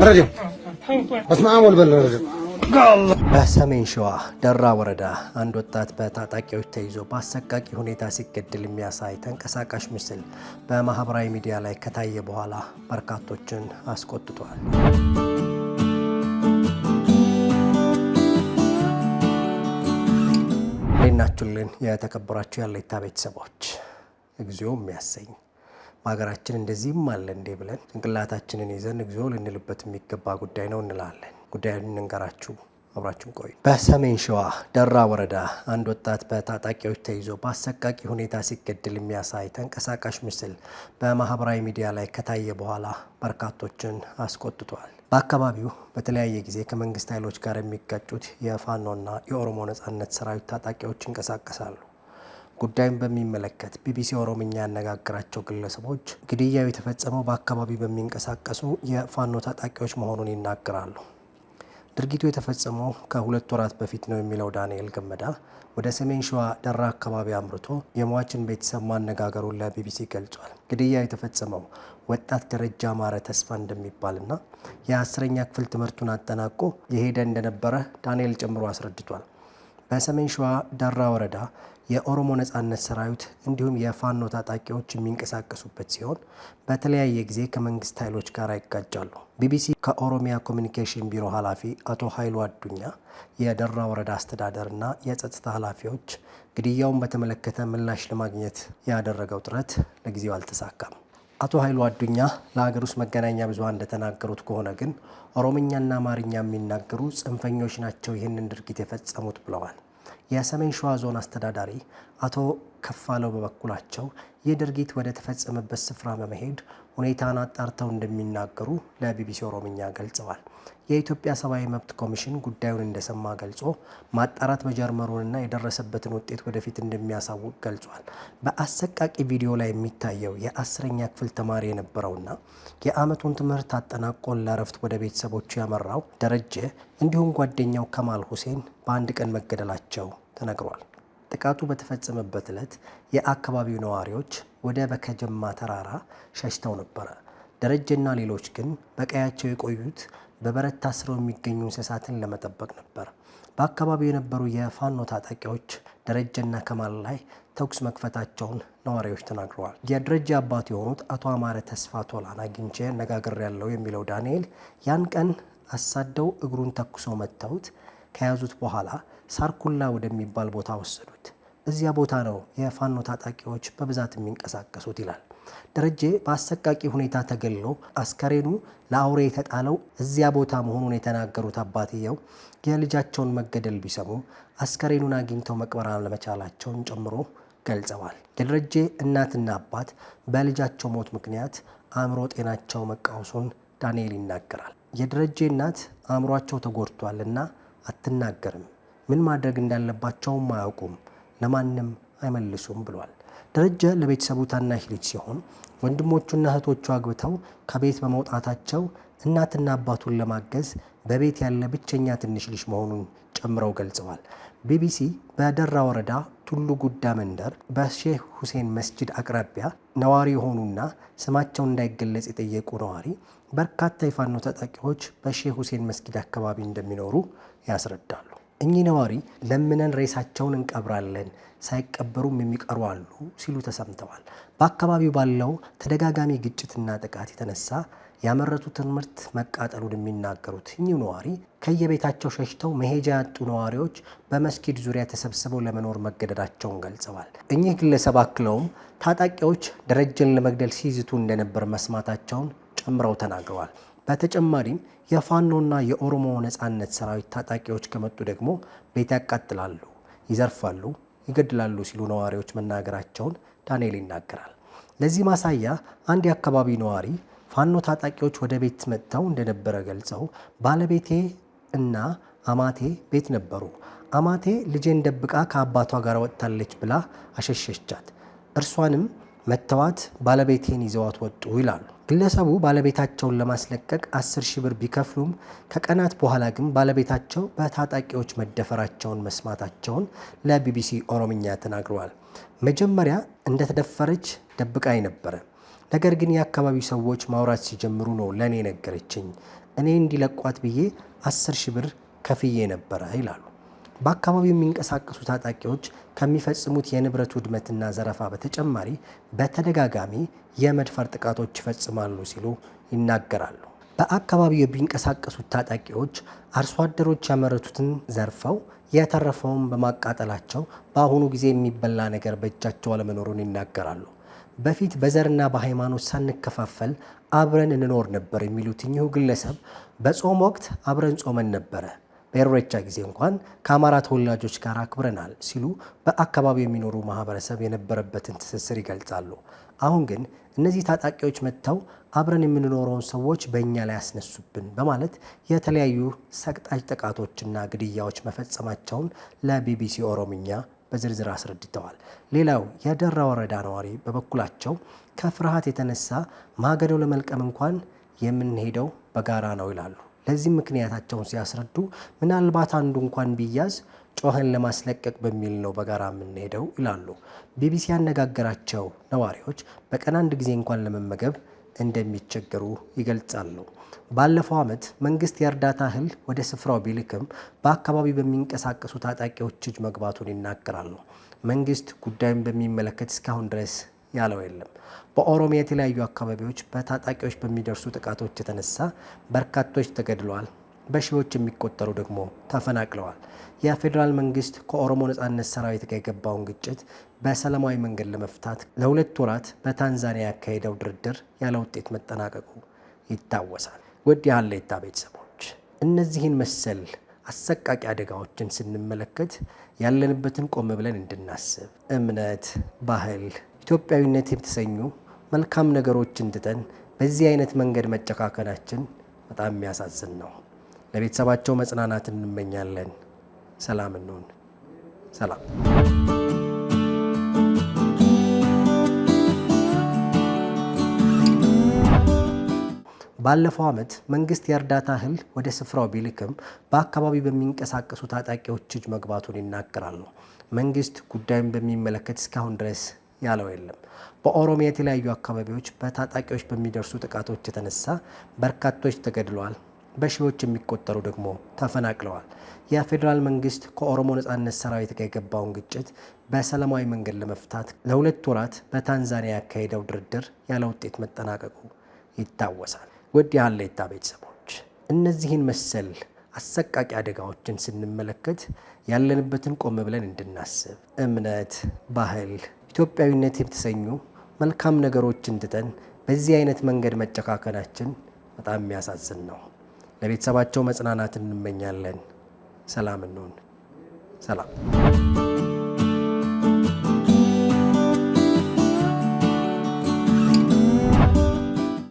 رجب بسمع عمول بالرجب በሰሜን ሸዋ ደራ ወረዳ አንድ ወጣት በታጣቂዎች ተይዞ በአሰቃቂ ሁኔታ ሲገደል የሚያሳይ ተንቀሳቃሽ ምስል በማህበራዊ ሚዲያ ላይ ከታየ በኋላ በርካቶችን አስቆጥቷል። ለናችሁልን የተከበራችሁ ያለይታ ቤተሰቦች እግዚኦ የሚያሰኝ በሀገራችን እንደዚህም አለ እንዴ ብለን ጭንቅላታችንን ይዘን እግዚኦ ልንልበት የሚገባ ጉዳይ ነው እንላለን። ጉዳዩን እንንገራችሁ፣ አብራችሁን ቆዩ። በሰሜን ሸዋ ደራ ወረዳ አንድ ወጣት በታጣቂዎች ተይዞ በአሰቃቂ ሁኔታ ሲገደል የሚያሳይ ተንቀሳቃሽ ምስል በማህበራዊ ሚዲያ ላይ ከታየ በኋላ በርካቶችን አስቆጥቷል። በአካባቢው በተለያየ ጊዜ ከመንግስት ኃይሎች ጋር የሚጋጩት የፋኖና የኦሮሞ ነጻነት ሰራዊት ታጣቂዎች ይንቀሳቀሳሉ። ጉዳዩን በሚመለከት ቢቢሲ ኦሮምኛ ያነጋገራቸው ግለሰቦች ግድያው የተፈጸመው በአካባቢው በሚንቀሳቀሱ የፋኖ ታጣቂዎች መሆኑን ይናገራሉ። ድርጊቱ የተፈጸመው ከ2 ወራት በፊት ነው የሚለው ዳንኤል ገመዳ ወደ ሰሜን ሸዋ ደራ አካባቢ አምርቶ የሟችን ቤተሰብ ማነጋገሩን ለቢቢሲ ገልጿል። ግድያው የተፈጸመው ወጣት ደረጃ ማረ ተስፋ እንደሚባልና የ10ኛ ክፍል ትምህርቱን አጠናቆ የሄደ እንደነበረ ዳንኤል ጨምሮ አስረድቷል። በሰሜን ሸዋ ደራ ወረዳ የኦሮሞ ነጻነት ሰራዊት እንዲሁም የፋኖ ታጣቂዎች የሚንቀሳቀሱበት ሲሆን በተለያየ ጊዜ ከመንግስት ኃይሎች ጋር ይጋጫሉ። ቢቢሲ ከኦሮሚያ ኮሚኒኬሽን ቢሮ ኃላፊ አቶ ኃይሉ አዱኛ፣ የደራ ወረዳ አስተዳደርና የጸጥታ ኃላፊዎች ግድያውን በተመለከተ ምላሽ ለማግኘት ያደረገው ጥረት ለጊዜው አልተሳካም። አቶ ኃይሉ አዱኛ ለሀገር ውስጥ መገናኛ ብዙሃን እንደተናገሩት ከሆነ ግን ኦሮምኛና አማርኛ የሚናገሩ ጽንፈኞች ናቸው ይህንን ድርጊት የፈጸሙት ብለዋል። የሰሜን ሸዋ ዞን አስተዳዳሪ አቶ ከፋለው በበኩላቸው ይህ ድርጊት ወደ ተፈጸመበት ስፍራ በመሄድ ሁኔታን አጣርተው እንደሚናገሩ ለቢቢሲ ኦሮምኛ ገልጸዋል። የኢትዮጵያ ሰብአዊ መብት ኮሚሽን ጉዳዩን እንደሰማ ገልጾ ማጣራት መጀመሩንና የደረሰበትን ውጤት ወደፊት እንደሚያሳውቅ ገልጿል። በአሰቃቂ ቪዲዮ ላይ የሚታየው የ10ኛ ክፍል ተማሪ የነበረውና የዓመቱን ትምህርት አጠናቆ ለእረፍት ወደ ቤተሰቦቹ ያመራው ደረጀ እንዲሁም ጓደኛው ከማል ሁሴን በአንድ ቀን መገደላቸው ተነግሯል። ጥቃቱ በተፈጸመበት ዕለት የአካባቢው ነዋሪዎች ወደ በከጀማ ተራራ ሸሽተው ነበረ። ደረጀና ሌሎች ግን በቀያቸው የቆዩት በበረት ታስረው የሚገኙ እንስሳትን ለመጠበቅ ነበር። በአካባቢው የነበሩ የፋኖ ታጣቂዎች ደረጀና ከማል ላይ ተኩስ መክፈታቸውን ነዋሪዎች ተናግረዋል። የደረጀ አባት የሆኑት አቶ አማረ ተስፋ ቶላን አግኝቼ ነጋግሬያለሁ የሚለው ዳንኤል ያን ቀን አሳደው እግሩን ተኩሰው መተውት ከያዙት በኋላ ሳርኩላ ወደሚባል ቦታ ወሰዱት። እዚያ ቦታ ነው የፋኖ ታጣቂዎች በብዛት የሚንቀሳቀሱት ይላል። ደረጀ በአሰቃቂ ሁኔታ ተገሎ አስከሬኑ ለአውሬ የተጣለው እዚያ ቦታ መሆኑን የተናገሩት አባትየው የልጃቸውን መገደል ቢሰሙ አስከሬኑን አግኝተው መቅበር አለመቻላቸውን ጨምሮ ገልጸዋል። የደረጀ እናትና አባት በልጃቸው ሞት ምክንያት አእምሮ ጤናቸው መቃወሱን ዳንኤል ይናገራል። የደረጀ እናት አእምሯቸው ተጎድቷልና አትናገርም፣ ምን ማድረግ እንዳለባቸውም አያውቁም፣ ለማንም አይመልሱም ብሏል። ደረጀ ለቤተሰቡ ታናሽ ልጅ ሲሆን ወንድሞቹና እህቶቹ አግብተው ከቤት በመውጣታቸው እናትና አባቱን ለማገዝ በቤት ያለ ብቸኛ ትንሽ ልጅ መሆኑን ጨምረው ገልጸዋል። ቢቢሲ በደራ ወረዳ ቱሉ ጉዳ መንደር በሼህ ሁሴን መስጂድ አቅራቢያ ነዋሪ የሆኑና ስማቸው እንዳይገለጽ የጠየቁ ነዋሪ በርካታ የፋኖ ታጣቂዎች በሼህ ሁሴን መስጊድ አካባቢ እንደሚኖሩ ያስረዳሉ። እኚህ ነዋሪ ለምነን ሬሳቸውን እንቀብራለን፣ ሳይቀበሩም የሚቀሩ አሉ ሲሉ ተሰምተዋል። በአካባቢው ባለው ተደጋጋሚ ግጭትና ጥቃት የተነሳ ያመረቱትን ምርት መቃጠሉን የሚናገሩት እኚህ ነዋሪ ከየቤታቸው ሸሽተው መሄጃ ያጡ ነዋሪዎች በመስጊድ ዙሪያ ተሰብስበው ለመኖር መገደዳቸውን ገልጸዋል። እኚህ ግለሰብ አክለውም ታጣቂዎች ደረጀን ለመግደል ሲይዝቱ እንደነበር መስማታቸውን ጨምረው ተናግረዋል። በተጨማሪም የፋኖና የኦሮሞ ነጻነት ሰራዊት ታጣቂዎች ከመጡ ደግሞ ቤት ያቃጥላሉ፣ ይዘርፋሉ፣ ይገድላሉ ሲሉ ነዋሪዎች መናገራቸውን ዳንኤል ይናገራል። ለዚህ ማሳያ አንድ የአካባቢ ነዋሪ ፋኖ ታጣቂዎች ወደ ቤት መጥተው እንደነበረ ገልጸው ባለቤቴ እና አማቴ ቤት ነበሩ። አማቴ ልጄን ደብቃ ከአባቷ ጋር ወጥታለች ብላ አሸሸቻት። እርሷንም መተዋት ባለቤቴን ይዘዋት ወጡ ይላሉ። ግለሰቡ ባለቤታቸውን ለማስለቀቅ 10,000 ብር ቢከፍሉም ከቀናት በኋላ ግን ባለቤታቸው በታጣቂዎች መደፈራቸውን መስማታቸውን ለቢቢሲ ኦሮምኛ ተናግረዋል። መጀመሪያ እንደተደፈረች ደብቃይ ነበረ። ነገር ግን የአካባቢው ሰዎች ማውራት ሲጀምሩ ነው ለእኔ ነገረችኝ። እኔ እንዲለቋት ብዬ 10 ሺህ ብር ከፍዬ ነበረ ይላሉ። በአካባቢው የሚንቀሳቀሱ ታጣቂዎች ከሚፈጽሙት የንብረት ውድመትና ዘረፋ በተጨማሪ በተደጋጋሚ የመድፈር ጥቃቶች ይፈጽማሉ ሲሉ ይናገራሉ። በአካባቢው የሚንቀሳቀሱት ታጣቂዎች አርሶ አደሮች ያመረቱትን ዘርፈው የተረፈውን በማቃጠላቸው በአሁኑ ጊዜ የሚበላ ነገር በእጃቸው አለመኖሩን ይናገራሉ። በፊት በዘርና በሃይማኖት ሳንከፋፈል አብረን እንኖር ነበር የሚሉት እኚሁ ግለሰብ በጾም ወቅት አብረን ጾመን ነበረ፣ በኢሬቻ ጊዜ እንኳን ከአማራ ተወላጆች ጋር አክብረናል ሲሉ በአካባቢው የሚኖሩ ማህበረሰብ የነበረበትን ትስስር ይገልጻሉ። አሁን ግን እነዚህ ታጣቂዎች መጥተው አብረን የምንኖረውን ሰዎች በእኛ ላይ ያስነሱብን በማለት የተለያዩ ሰቅጣጭ ጥቃቶችና ግድያዎች መፈጸማቸውን ለቢቢሲ ኦሮምኛ በዝርዝር አስረድተዋል። ሌላው የደራ ወረዳ ነዋሪ በበኩላቸው ከፍርሃት የተነሳ ማገዶ ለመልቀም እንኳን የምንሄደው በጋራ ነው ይላሉ። ለዚህም ምክንያታቸውን ሲያስረዱ ምናልባት አንዱ እንኳን ቢያዝ ጮኸን ለማስለቀቅ በሚል ነው በጋራ የምንሄደው ይላሉ። ቢቢሲ ያነጋገራቸው ነዋሪዎች በቀን አንድ ጊዜ እንኳን ለመመገብ እንደሚቸገሩ ይገልጻሉ። ባለፈው ዓመት መንግስት የእርዳታ እህል ወደ ስፍራው ቢልክም በአካባቢው በሚንቀሳቀሱ ታጣቂዎች እጅ መግባቱን ይናገራሉ። መንግስት ጉዳዩን በሚመለከት እስካሁን ድረስ ያለው የለም። በኦሮሚያ የተለያዩ አካባቢዎች በታጣቂዎች በሚደርሱ ጥቃቶች የተነሳ በርካቶች ተገድለዋል፣ በሺዎች የሚቆጠሩ ደግሞ ተፈናቅለዋል። የፌዴራል መንግስት ከኦሮሞ ነጻነት ሰራዊት ጋር የገባውን ግጭት በሰላማዊ መንገድ ለመፍታት ለ2 ወራት በታንዛኒያ ያካሄደው ድርድር ያለ ውጤት መጠናቀቁ ይታወሳል። ውድ የሀሌታ ቤተሰቦች እነዚህን መሰል አሰቃቂ አደጋዎችን ስንመለከት ያለንበትን ቆም ብለን እንድናስብ እምነት፣ ባህል፣ ኢትዮጵያዊነት የተሰኙ መልካም ነገሮችን ትተን በዚህ አይነት መንገድ መጨካከናችን በጣም የሚያሳዝን ነው። ለቤተሰባቸው መጽናናት እንመኛለን። ሰላም እንሁን። ሰላም። ባለፈው ዓመት መንግስት የእርዳታ እህል ወደ ስፍራው ቢልክም በአካባቢው በሚንቀሳቀሱ ታጣቂዎች እጅ መግባቱን ይናገራሉ። መንግስት ጉዳዩን በሚመለከት እስካሁን ድረስ ያለው የለም። በኦሮሚያ የተለያዩ አካባቢዎች በታጣቂዎች በሚደርሱ ጥቃቶች የተነሳ በርካቶች ተገድለዋል፣ በሺዎች የሚቆጠሩ ደግሞ ተፈናቅለዋል። የፌዴራል መንግስት ከኦሮሞ ነጻነት ሰራዊት ጋር የገባውን ግጭት በሰላማዊ መንገድ ለመፍታት ለ2 ወራት በታንዛኒያ ያካሄደው ድርድር ያለ ውጤት መጠናቀቁ ይታወሳል። ውድ የሀሌታ ቤተሰቦች እነዚህን መሰል አሰቃቂ አደጋዎችን ስንመለከት ያለንበትን ቆም ብለን እንድናስብ እምነት፣ ባህል፣ ኢትዮጵያዊነት የተሰኙ መልካም ነገሮችን ትተን በዚህ አይነት መንገድ መጨካከናችን በጣም የሚያሳዝን ነው። ለቤተሰባቸው መጽናናት እንመኛለን። ሰላም እንሁን። ሰላም።